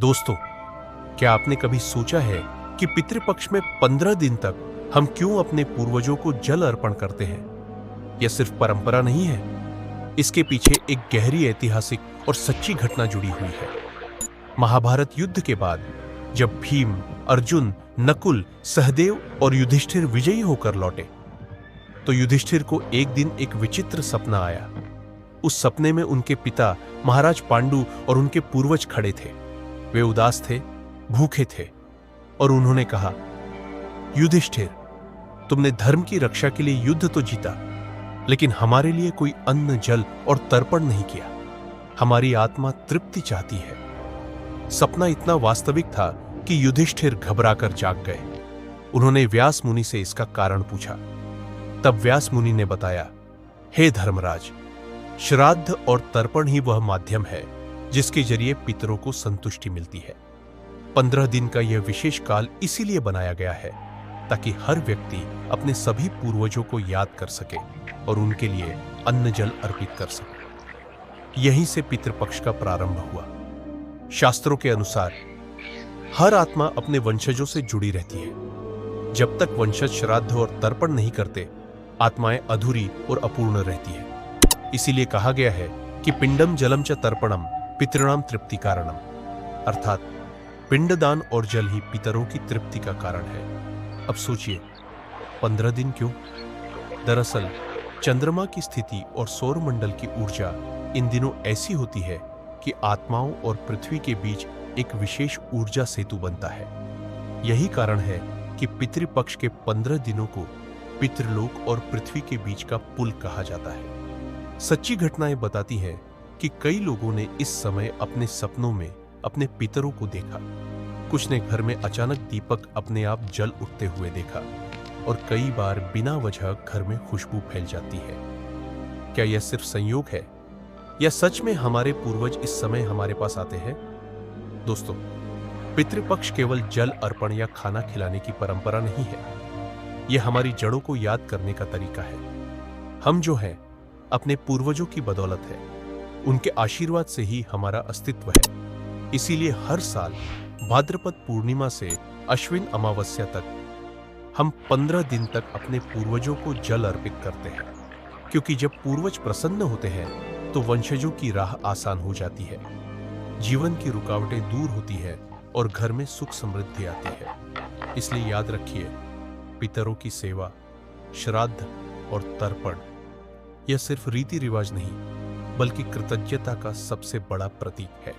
दोस्तों, क्या आपने कभी सोचा है कि पितृपक्ष में 15 दिन तक हम क्यों अपने पूर्वजों को जल अर्पण करते हैं? यह सिर्फ परंपरा नहीं है, इसके पीछे एक गहरी ऐतिहासिक और सच्ची घटना जुड़ी हुई है। महाभारत युद्ध के बाद जब भीम, अर्जुन, नकुल, सहदेव और युधिष्ठिर विजयी होकर लौटे, तो युधिष्ठिर को एक दिन एक विचित्र सपना आया। उस सपने में उनके पिता महाराज पांडु और उनके पूर्वज खड़े थे। वे उदास थे, भूखे थे और उन्होंने कहा, युधिष्ठिर, तुमने धर्म की रक्षा के लिए युद्ध तो जीता, लेकिन हमारे लिए कोई अन्न, जल और तर्पण नहीं किया। हमारी आत्मा तृप्ति चाहती है। सपना इतना वास्तविक था कि युधिष्ठिर घबराकर जाग गए। उन्होंने व्यास मुनि से इसका कारण पूछा। तब व्यास मुनि ने बताया, हे धर्मराज, श्राद्ध और तर्पण ही वह माध्यम है जिसके जरिए पितरों को संतुष्टि मिलती है। 15 दिन का यह विशेष काल इसीलिए बनाया गया है ताकि हर व्यक्ति अपने सभी पूर्वजों को याद कर सके और उनके लिए अन्न जल अर्पित कर सके। यहीं से पितृपक्ष का प्रारंभ हुआ। शास्त्रों के अनुसार हर आत्मा अपने वंशजों से जुड़ी रहती है। जब तक वंशज श्राद्ध और तर्पण नहीं करते, आत्माएं अधूरी और अपूर्ण रहती है। इसीलिए कहा गया है कि पिंडम जलम च तर्पणम पितृणाम तृप्ति कारणम, अर्थात पिंडदान और जल ही पितरों की तृप्ति का कारण है। अब सोचिए, 15 दिन क्यों? दरअसल चंद्रमा की स्थिति और सौरमंडल की ऊर्जा इन दिनों ऐसी होती है कि आत्माओं और पृथ्वी के बीच एक विशेष ऊर्जा सेतु बनता है। यही कारण है कि पितृपक्ष के 15 दिनों को पितृलोक और पृथ्वी के बीच का पुल कहा जाता है। सच्ची घटनाएं बताती हैं कि कई लोगों ने इस समय अपने सपनों में अपने पितरों को देखा। कुछ ने घर में अचानक दीपक अपने आप जल उठते हुए देखा और कई बार बिना वजह घर में खुशबू फैल जाती है। क्या यह सिर्फ संयोग है या सच में हमारे पूर्वज इस समय हमारे पास आते हैं? दोस्तों, पितृपक्ष केवल जल अर्पण या खाना खिलाने की परंपरा नहीं है। यह हमारी जड़ों को याद करने का तरीका है। हम जो हैं अपने पूर्वजों की बदौलत है। उनके आशीर्वाद से ही हमारा अस्तित्व है। इसीलिए हर साल भाद्रपद पूर्णिमा से अश्विन अमावस्या तक हम 15 दिन तक अपने पूर्वजों को जल अर्पित करते हैं, क्योंकि जब पूर्वज प्रसन्न होते हैं तो वंशजों की राह आसान हो जाती है, जीवन की रुकावटें दूर होती है और घर में सुख समृद्धि आती है। इसलिए याद रखिए, पितरों की सेवा, श्राद्ध और तर्पण यह सिर्फ रीति रिवाज नहीं, बल्कि कृतज्ञता का सबसे बड़ा प्रतीक है।